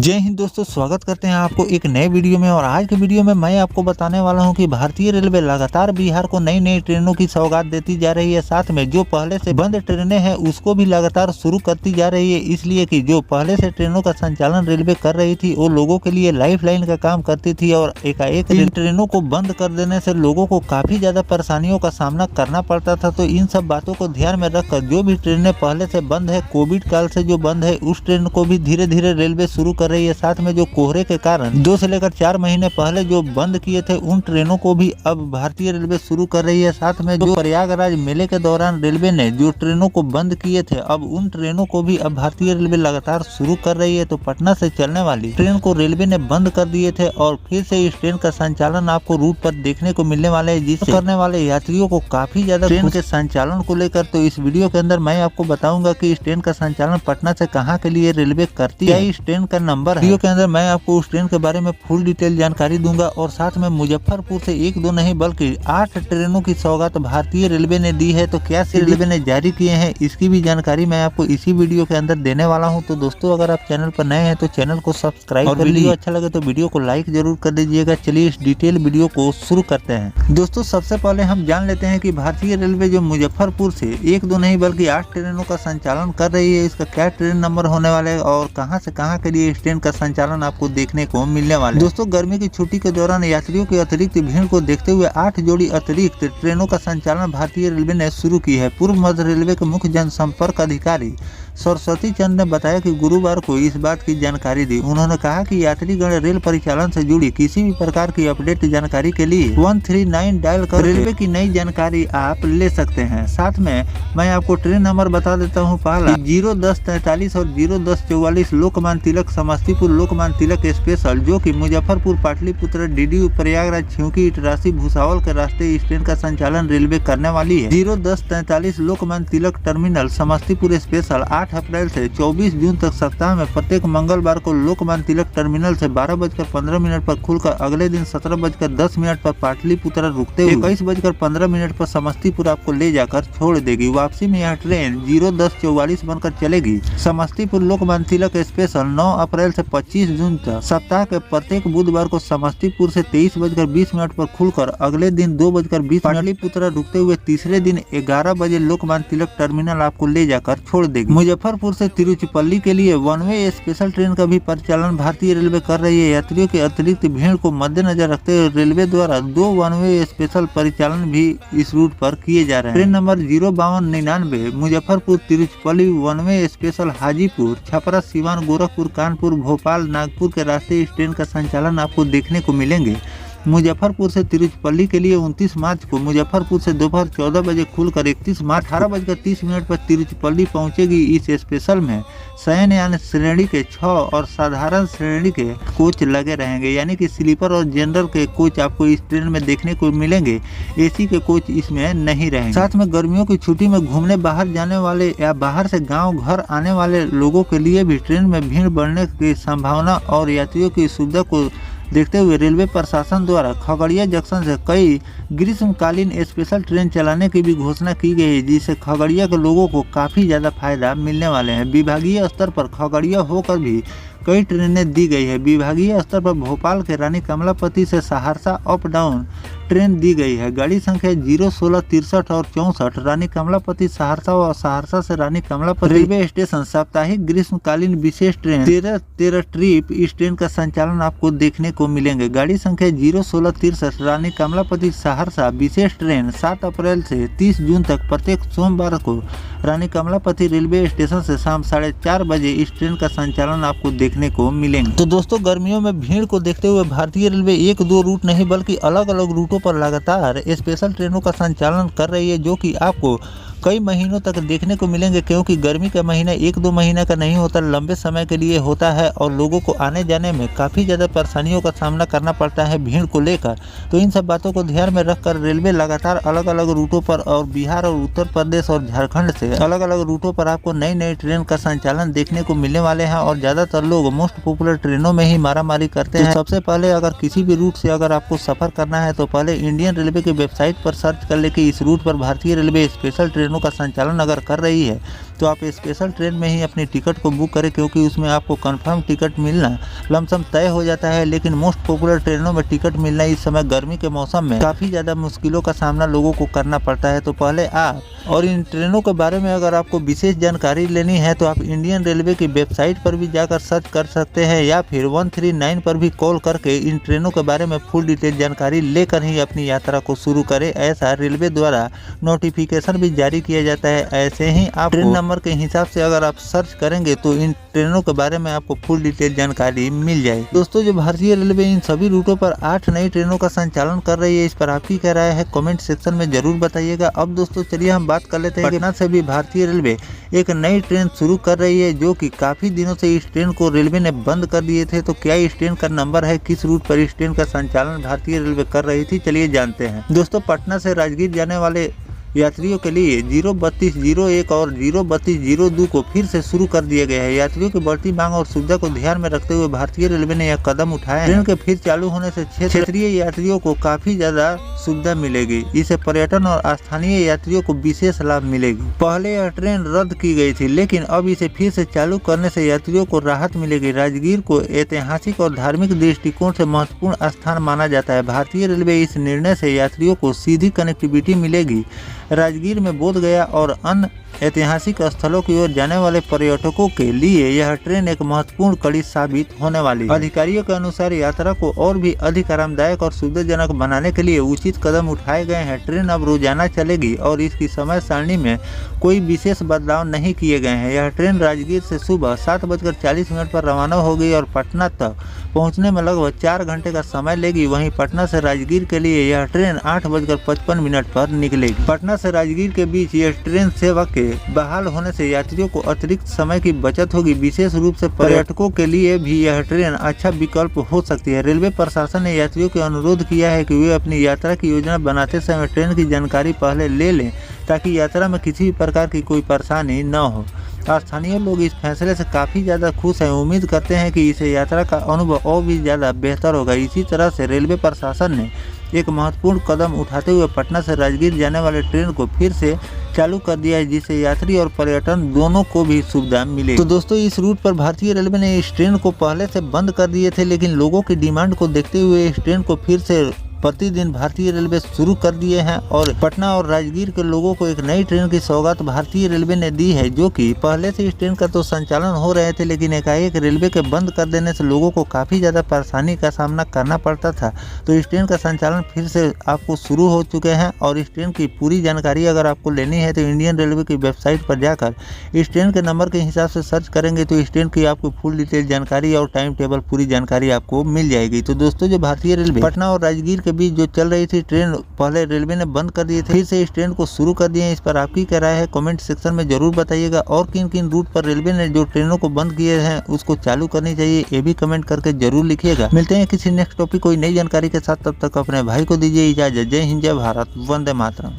जय हिंद दोस्तों, स्वागत करते हैं आपको एक नए वीडियो में। और आज के वीडियो में मैं आपको बताने वाला हूं कि भारतीय रेलवे लगातार बिहार को नई नई ट्रेनों की सौगात देती जा रही है। साथ में जो पहले से बंद ट्रेनें हैं उसको भी लगातार शुरू करती जा रही है, इसलिए कि जो पहले से ट्रेनों का संचालन रेलवे कर रही थी वो लोगों के लिए लाइफ लाइन का काम करती थी। और एकाएक इन ट्रेनों को बंद कर देने से लोगों को काफी ज्यादा परेशानियों का सामना करना पड़ता था। तो इन सब बातों को ध्यान में रखकर जो भी ट्रेनें पहले से बंद है, कोविड काल से जो बंद है, उस ट्रेन को भी धीरे धीरे रेलवे शुरू कर रही है। साथ में जो कोहरे के कारण 2 से लेकर 4 महीने पहले जो बंद किए थे उन ट्रेनों को भी अब भारतीय रेलवे शुरू कर रही है। साथ में जो प्रयागराज मेले के दौरान रेलवे ने जो ट्रेनों को बंद किए थे, अब उन ट्रेनों को भी अब भारतीय रेलवे लगातार शुरू कर रही है। तो पटना से चलने वाली ट्रेन को रेलवे ने बंद कर दिए थे और फिर से इस ट्रेन का संचालन आपको रूट पर देखने को मिलने वाले है, जिससे करने वाले यात्रियों को काफी ज्यादा ट्रेन के संचालन को लेकर। तो इस वीडियो के अंदर मैं आपको बताऊंगा कि इस ट्रेन का संचालन पटना से कहाँ के लिए रेलवे करती है, इस ट्रेन का नंबर है। वीडियो के अंदर मैं आपको उस ट्रेन के बारे में फुल डिटेल जानकारी दूंगा और साथ में मुजफ्फरपुर से 1-2 नहीं बल्कि 8 ट्रेनों की सौगात भारतीय रेलवे ने दी है। तो क्या रेलवे ने जारी किए हैं इसकी भी जानकारी मैं आपको इसी वीडियो के अंदर देने वाला हूं। तो दोस्तों, अगर आप चैनल पर नए हैं तो चैनल को सब्सक्राइब कर लीजिए, अच्छा लगे तो वीडियो को लाइक जरूर कर दीजिएगा। चलिए इस डिटेल वीडियो को शुरू करते हैं। दोस्तों, सबसे पहले हम जान लेते हैं कि भारतीय रेलवे जो मुजफ्फरपुर से 1-2 नहीं बल्कि 8 ट्रेनों का संचालन कर रही है, इसका क्या ट्रेन नंबर होने वाला है और कहां से कहां के लिए इस ट्रेन का संचालन आपको देखने को मिलने वाले। दोस्तों, गर्मी की छुट्टी के दौरान यात्रियों की अतिरिक्त भीड़ को देखते हुए 8 जोड़ी अतिरिक्त ट्रेनों का संचालन भारतीय रेलवे ने शुरू की है। पूर्व मध्य रेलवे के मुख्य जनसंपर्क अधिकारी सरस्वती चंद ने बताया कि गुरुवार को इस बात की जानकारी दी। उन्होंने कहा कि यात्रीगण रेल परिचालन से जुड़ी किसी भी प्रकार की अपडेट जानकारी के लिए 139 डायल कर रेलवे की नई जानकारी आप ले सकते हैं। साथ में मैं आपको ट्रेन नंबर बता देता हूँ। पहला 01043 और 01044 लोकमान्य तिलक समस्तीपुर लोकमान्य तिलक स्पेशल, जो कि मुजफ्फरपुर पाटलिपुत्र डीडीयू प्रयागराज छिवकी इटरासी भुसावल के रास्ते इस ट्रेन का संचालन रेलवे करने वाली है। 01043 लोकमान्य तिलक टर्मिनल समस्तीपुर स्पेशल 8 अप्रैल से 24 जून तक सप्ताह में प्रत्येक मंगलवार को लोकमान्य तिलक टर्मिनल से 12:15 पर खुलकर अगले दिन 17:10 पर पाटलिपुत्र रुकते हुए 21:15 पर समस्तीपुर आपको ले जाकर छोड़ देगी। वापसी में यह ट्रेन 01044 बनकर चलेगी। समस्तीपुर लोकमान्य तिलक स्पेशल 9 अप्रैल से 25 जून तक सप्ताह के प्रत्येक बुधवार को समस्तीपुर से 23:20 पर खुलकर अगले दिन 2:20 पाटलिपुत्र रुकते हुए तीसरे दिन 11 बजे लोकमान्य तिलक टर्मिनल आपको ले जाकर छोड़ देगी। मुजफ्फरपुर से तिरुचिपल्ली के लिए 1 वे स्पेशल ट्रेन का भी परिचालन भारतीय रेलवे कर रही है। यात्रियों की अतिरिक्त भीड़ को मद्देनजर रखते हुए रेलवे द्वारा 2 1 वे स्पेशल परिचालन भी इस रूट पर किए जा रहे हैं। ट्रेन नंबर 05299 मुजफ्फरपुर तिरुचिपल्ली 1 वे स्पेशल हाजीपुर छपरा सिवान गोरखपुर कानपुर भोपाल नागपुर के रास्ते इस ट्रेन का संचालन आपको देखने को मिलेंगे। मुजफ्फरपुर से तिरुचिपल्ली के लिए 29 मार्च को मुजफ्फरपुर से दोपहर 14 बजे खुलकर 31 मार्च 18:30 पर तिरुचिपल्ली पहुंचेगी। इस स्पेशल में शयनयान श्रेणी के 6 और साधारण श्रेणी के कोच लगे रहेंगे, यानी कि स्लीपर और जनरल के कोच आपको इस ट्रेन में देखने को मिलेंगे। एसी के कोच इसमें नहीं रहेंगे। साथ में गर्मियों की छुट्टी में घूमने बाहर जाने वाले या बाहर से गाँव घर आने वाले लोगों के लिए भी ट्रेन में भीड़ बढ़ने की संभावना और यात्रियों की सुविधा को देखते हुए रेलवे प्रशासन द्वारा खगड़िया जंक्शन से कई ग्रीष्मकालीन स्पेशल ट्रेन चलाने की भी घोषणा की गई है, जिससे खगड़िया के लोगों को काफ़ी ज़्यादा फायदा मिलने वाले हैं। विभागीय स्तर पर खगड़िया होकर भी कई ट्रेनें दी गई है। विभागीय स्तर पर भोपाल के रानी कमलापति से सहरसा अप डाउन ट्रेन दी गई है। गाड़ी संख्या 01663 और 64 रानी कमलापति सहरसा और सहरसा से रानी कमलापति रेलवे स्टेशन साप्ताहिक ग्रीष्मकालीन विशेष ट्रेन 13 ट्रिप इस ट्रेन का संचालन आपको देखने को मिलेंगे। गाड़ी संख्या 01663 रानी कमलापति सहरसा विशेष ट्रेन 7 अप्रैल से 30 जून तक प्रत्येक सोमवार को रानी कमलापति रेलवे स्टेशन से शाम 4:30 बजे इस ट्रेन का संचालन आपको देखने को मिलेंगे। तो दोस्तों, गर्मियों में भीड़ को देखते हुए भारतीय रेलवे 1-2 रूट नहीं बल्कि अलग अलग रूटों पर लगातार स्पेशल ट्रेनों का संचालन कर रही है, जो कि आपको कई महीनों तक देखने को मिलेंगे। क्योंकि गर्मी का महीना 1-2 महीने का नहीं होता, लंबे समय के लिए होता है और लोगों को आने जाने में काफ़ी ज़्यादा परेशानियों का सामना करना पड़ता है भीड़ को लेकर। तो इन सब बातों को ध्यान में रखकर रेलवे लगातार अलग अलग रूटों पर और बिहार और उत्तर प्रदेश और झारखंड से अलग अलग रूटों पर आपको नई नई ट्रेन का संचालन देखने को मिलने वाले हैं। और ज़्यादातर लोग मोस्ट पॉपुलर ट्रेनों में ही मारामारी करते हैं। सबसे पहले अगर किसी भी रूट से अगर आपको सफ़र करना है तो पहले इंडियन रेलवे की वेबसाइट पर सर्च कर ले कि इस रूट पर भारतीय रेलवे स्पेशल ट्रेनों का संचालन अगर कर रही है तो आप स्पेशल ट्रेन में ही अपनी टिकट को बुक करें, क्योंकि उसमें आपको कंफर्म टिकट मिलना लमसम तय हो जाता है। लेकिन मोस्ट पॉपुलर ट्रेनों में टिकट मिलना इस समय गर्मी के मौसम में काफ़ी ज़्यादा मुश्किलों का सामना लोगों को करना पड़ता है। तो पहले आप और इन ट्रेनों के बारे में अगर आपको विशेष जानकारी लेनी है तो आप इंडियन रेलवे की वेबसाइट पर भी जाकर सर्च कर सकते हैं, या फिर 139 पर भी कॉल करके इन ट्रेनों के बारे में फुल डिटेल जानकारी लेकर ही अपनी यात्रा को शुरू करें। ऐसा रेलवे द्वारा नोटिफिकेशन भी जारी किया जाता है। ऐसे ही आप ट्रेन नंबर के हिसाब से अगर आप सर्च करेंगे तो इन ट्रेनों के बारे में आपको फुल डिटेल जानकारी मिल जाएगी। दोस्तों, जो भारतीय रेलवे इन सभी रूटों पर 8 नई ट्रेनों का संचालन कर रही है, इस पर आपकी क्या राय है कमेंट सेक्शन में जरूर बताइएगा। अब दोस्तों चलिए हम बात कर लेते हैं कि पटना से भी भारतीय रेलवे एक नई ट्रेन शुरू कर रही है, जो कि काफी दिनों से इस ट्रेन को रेलवे ने बंद कर दिए थे। तो क्या इस ट्रेन का नंबर है, किस रूट पर इस ट्रेन का संचालन भारतीय रेलवे कर रही थी, चलिए जानते हैं। दोस्तों, पटना से राजगीर जाने वाले यात्रियों के लिए 03201 और 03202 को फिर से शुरू कर दिया गया है। यात्रियों की बढ़ती मांग और सुविधा को ध्यान में रखते हुए भारतीय रेलवे ने यह कदम उठाया है। ट्रेन के फिर चालू होने से क्षेत्रीय यात्रियों को काफी ज्यादा सुविधा मिलेगी। इससे पर्यटन और स्थानीय यात्रियों को विशेष लाभ मिलेगी। पहले यह ट्रेन रद्द की गई थी, लेकिन अब इसे फिर से चालू करने से यात्रियों को राहत मिलेगी। राजगीर को ऐतिहासिक और धार्मिक दृष्टिकोण से महत्वपूर्ण स्थान माना जाता है। भारतीय रेलवे इस निर्णय से यात्रियों को सीधी कनेक्टिविटी मिलेगी। राजगीर में बोध गया और अन्य ऐतिहासिक स्थलों की ओर जाने वाले पर्यटकों के लिए यह ट्रेन एक महत्वपूर्ण कड़ी साबित होने वाली है। अधिकारियों के अनुसार यात्रा को और भी अधिक आरामदायक और सुविधाजनक बनाने के लिए उचित कदम उठाए गए हैं। ट्रेन अब रोजाना चलेगी और इसकी समय सारणी में कोई विशेष बदलाव नहीं किए गए हैं। यह ट्रेन राजगीर से सुबह 7:40 पर रवाना होगी और पटना तक पहुंचने में लगभग 4 घंटे का समय लेगी। वहीं पटना से राजगीर के लिए यह ट्रेन 8:55 पर निकलेगी। पटना से राजगीर के बीच यह ट्रेन सेवा के बहाल होने से यात्रियों को अतिरिक्त समय की बचत होगी। विशेष रूप से पर्यटकों के लिए भी यह ट्रेन अच्छा विकल्प हो सकती है। रेलवे प्रशासन ने यात्रियों को अनुरोध किया है कि वे अपनी यात्रा की योजना बनाते समय ट्रेन की जानकारी पहले ले लें, ताकि यात्रा में किसी भी प्रकार की कोई परेशानी न हो। स्थानीय लोग इस फैसले से काफ़ी ज़्यादा खुश हैं। उम्मीद करते हैं कि इससे यात्रा का अनुभव और भी ज़्यादा बेहतर होगा। इसी तरह से रेलवे प्रशासन ने एक महत्वपूर्ण कदम उठाते हुए पटना से राजगीर जाने वाले ट्रेन को फिर से चालू कर दिया है, जिससे यात्री और पर्यटन दोनों को भी सुविधा मिले। तो दोस्तों, इस रूट पर भारतीय रेलवे ने इस ट्रेन को पहले से बंद कर दिए थे, लेकिन लोगों की डिमांड को देखते हुए इस ट्रेन को फिर से प्रतिदिन भारतीय रेलवे शुरू कर दिए हैं। और पटना और राजगीर के लोगों को एक नई ट्रेन की सौगात भारतीय रेलवे ने दी है, जो कि पहले से इस ट्रेन का तो संचालन हो रहे थे, लेकिन एकाएक रेलवे के बंद कर देने से लोगों को काफ़ी ज़्यादा परेशानी का सामना करना पड़ता था। तो इस ट्रेन का संचालन फिर से आपको शुरू हो चुके हैं। और इस ट्रेन की पूरी जानकारी अगर आपको लेनी है तो इंडियन रेलवे की वेबसाइट पर जाकर इस ट्रेन के नंबर के हिसाब से सर्च करेंगे तो इस ट्रेन की आपको फुल डिटेल जानकारी और टाइम टेबल पूरी जानकारी आपको मिल जाएगी। तो दोस्तों, जो भारतीय रेलवे पटना और राजगीर के बीच जो चल रही थी ट्रेन, पहले रेलवे ने बंद कर दिए थे, फिर से इस ट्रेन को शुरू कर दिए हैं। इस पर आपकी क्या राय है कमेंट सेक्शन में जरूर बताइएगा। और किन किन रूट पर रेलवे ने जो ट्रेनों को बंद किए हैं उसको चालू करनी चाहिए, ये भी कमेंट करके जरूर लिखिएगा। मिलते हैं किसी नेक्स्ट टॉपिक कोई नई जानकारी के साथ, तब तक अपने भाई को दीजिए इजाजत। जय हिंद, जय भारत, वंदे मातरम।